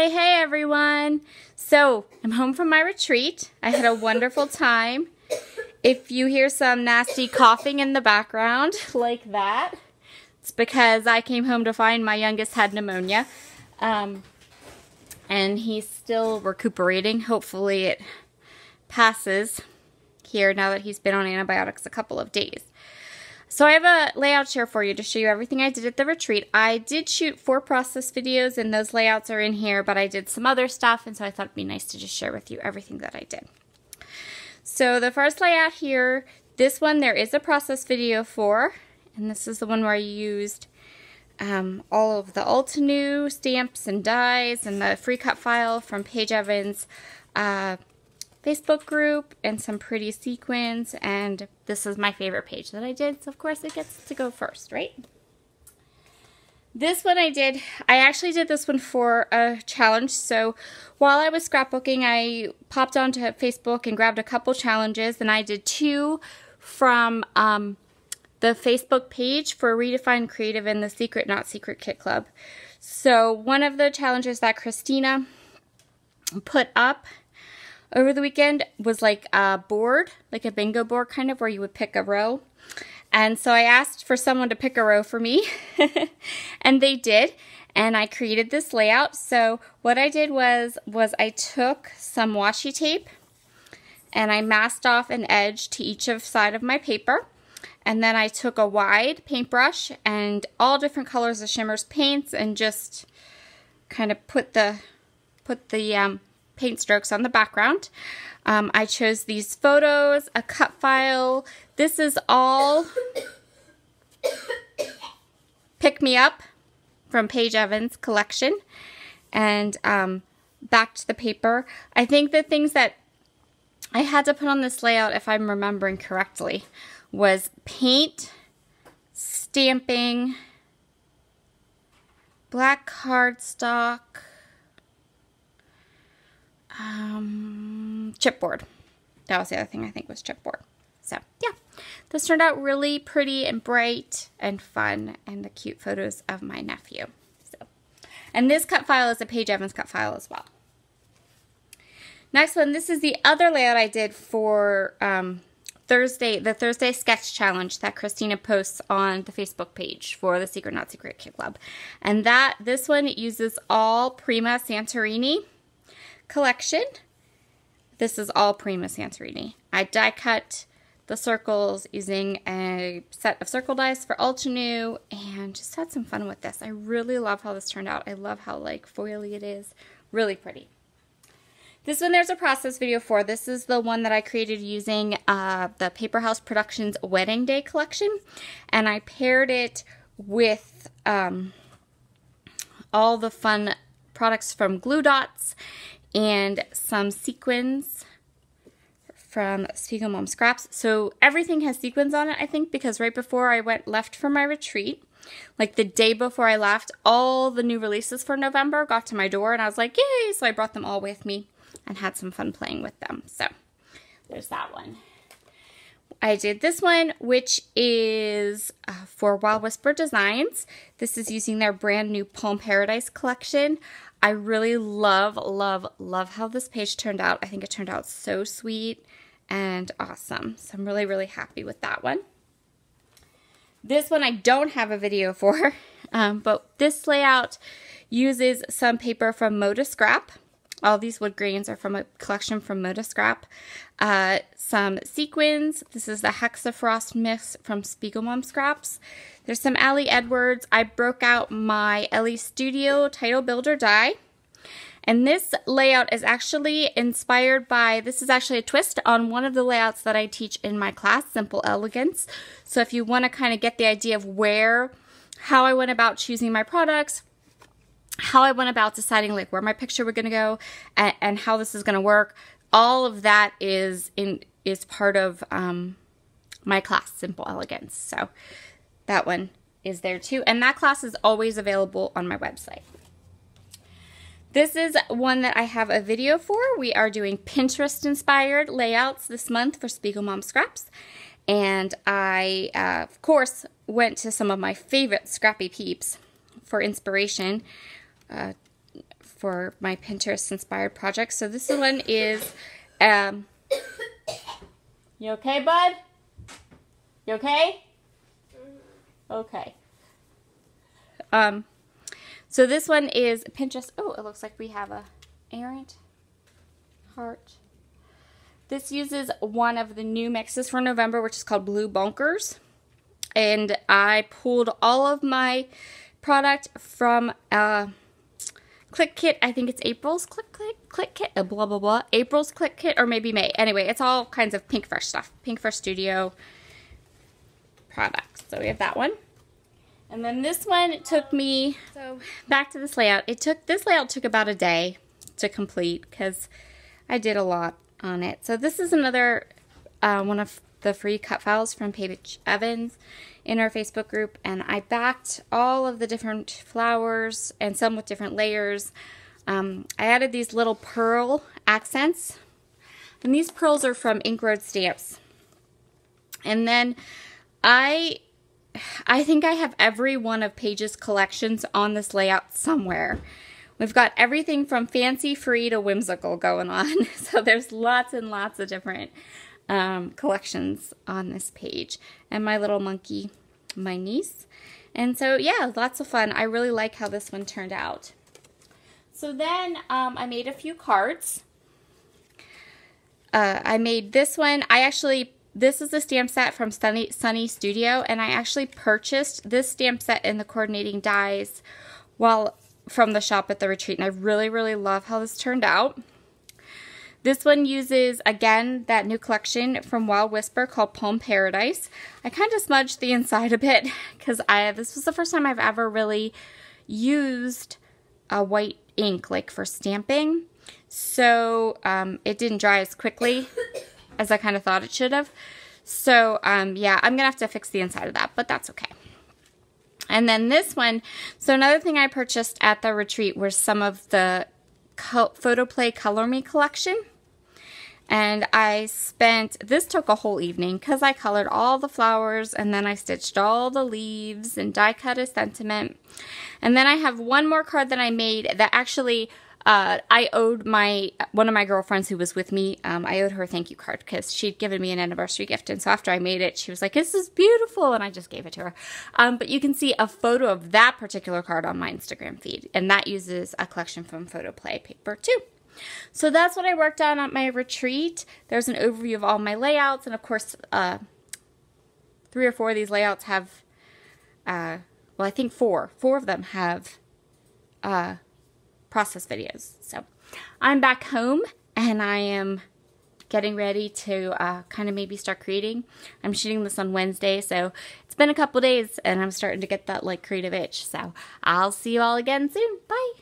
Hey everyone! So, I'm home from my retreat. I had a wonderful time. If you hear some nasty coughing in the background, like that, it's because I came home to find my youngest had pneumonia. And he's still recuperating. Hopefully it passes here now that he's been on antibiotics a couple of days. So I have a layout share for you to show you everything I did at the retreat. I did shoot 4 process videos and those layouts are in here, but I did some other stuff, and so I thought it'd be nice to just share with you everything that I did. So the first layout here, this one there is a process video for, and this is the one where I used all of the Altenew stamps and dies and the free cut file from Paige Evans' Facebook group and some pretty sequins, and this is my favorite page that I did, so of course it gets to go first, right? This one I actually did this one for a challenge. So while I was scrapbooking, I popped onto Facebook and grabbed a couple challenges, and I did 2 from the Facebook page for Redefine Creative and the Secret Not Secret Kit Club. So one of the challenges that Christina put up over the weekend was like a board, like a bingo board kind of, where you would pick a row. And so I asked for someone to pick a row for me, and they did, and I created this layout. So what I did was I took some washi tape, and I masked off an edge to each side of my paper, and then I took a wide paintbrush and all different colors of shimmers paints and just kind of put the paint strokes on the background. I chose these photos, a cut file. This is all Pick Me Up from Paige Evans' collection, and back to the paper. I think the things that I had to put on this layout, if I'm remembering correctly, was paint, stamping, black cardstock, chipboard. That was the other thing I think was chipboard. So yeah, this turned out really pretty and bright and fun, and the cute photos of my nephew. So, and this cut file is a Paige Evans cut file as well. Next one, this is the other layout I did for the Thursday sketch challenge that Christina posts on the Facebook page for the Secret Not Secret Kit Club. And this one uses all Prima Santorini collection. This is all Prima Santorini. I die cut the circles using a set of circle dies for Altenew and just had some fun with this. I really love how this turned out. I love how like foily it is. Really pretty. This one there's a process video for. This is the one that I created using the Paper House Productions Wedding Day collection, and I paired it with all the fun products from Glue Dots and some sequins from Spiegel Mom Scraps. So everything has sequins on it, I think, because right before I left for my retreat, like the day before I left, all the new releases for November got to my door, and I was like, yay! So I brought them all with me and had some fun playing with them. So there's that one. I did this one, which is for Wild Whisper Designs. This is using their brand new Palm Paradise collection. I really love, love, love how this page turned out. I think it turned out so sweet and awesome. So I'm really, really happy with that one. This one I don't have a video for, but this layout uses some paper from Moda Scrap. All these wood grains are from a collection from Moda Scrap. Some sequins. This is the Hexafrost mix from Spiegel Mom Scraps. There's some Allie Edwards. I broke out my Ellie Studio Title Builder die. And this layout is actually inspired by, this is actually a twist on one of the layouts that I teach in my class, Simple Elegance. So if you want to kind of get the idea of how I went about choosing my products, how I went about deciding like where my picture was going to go, and how this is going to work, all of that is part of my class, Simple Elegance. So that one is there too, and that class is always available on my website. This is one that I have a video for. We are doing Pinterest inspired layouts this month for Spiegel Mom Scraps, and I of course went to some of my favorite Scrappy peeps for inspiration. for my Pinterest inspired projects. So this one is, you okay, bud? You okay? Okay. So this one is Pinterest. Oh, it looks like we have a errant heart. This uses one of the new mixes for November, which is called Blue Bonkers. And I pulled all of my product from Click Kit. I think it's April's Click Kit, blah, blah, blah. April's Click Kit, or maybe May. Anyway, it's all kinds of Pink Fresh stuff. Pink Fresh Studio products. So we have that one. And then this one took me, so back to this layout. This layout took about a day to complete because I did a lot on it. So this is another one of the free cut files from Paige Evans in our Facebook group, and I backed all of the different flowers and some with different layers. I added these little pearl accents, and these pearls are from Ink Road Stamps. And then I think I have every one of Paige's collections on this layout somewhere. We've got everything from fancy free to whimsical going on. So there's lots and lots of different collections on this page. And my little monkey, my niece. And so yeah, lots of fun. I really like how this one turned out. So then I made a few cards. I made this one. This is a stamp set from Sunny Studio, and I actually purchased this stamp set in the coordinating dies from the shop at the retreat, and I really, really love how this turned out. This one uses, again, that new collection from Wild Whisper called Poem Paradise. I kind of smudged the inside a bit because this was the first time I've ever really used a white ink like for stamping. So it didn't dry as quickly as I kind of thought it should have. So yeah, I'm gonna have to fix the inside of that, but that's okay. And then this one, so another thing I purchased at the retreat were some of the Photoplay Color Me collection. And this took a whole evening because I colored all the flowers and then I stitched all the leaves and die cut a sentiment. And then I have one more card that I made that actually I owed one of my girlfriends who was with me, I owed her a thank you card because she'd given me an anniversary gift. And so after I made it, she was like, this is beautiful. And I just gave it to her. But you can see a photo of that particular card on my Instagram feed. And that uses a collection from Photoplay paper too. So that's what I worked on at my retreat. There's an overview of all my layouts. And of course, 3 or 4 of these layouts have, well, I think 4 of them have process videos. So I'm back home and I am getting ready to kind of maybe start creating. I'm shooting this on Wednesday, so it's been a couple days and I'm starting to get that like creative itch. So I'll see you all again soon. Bye.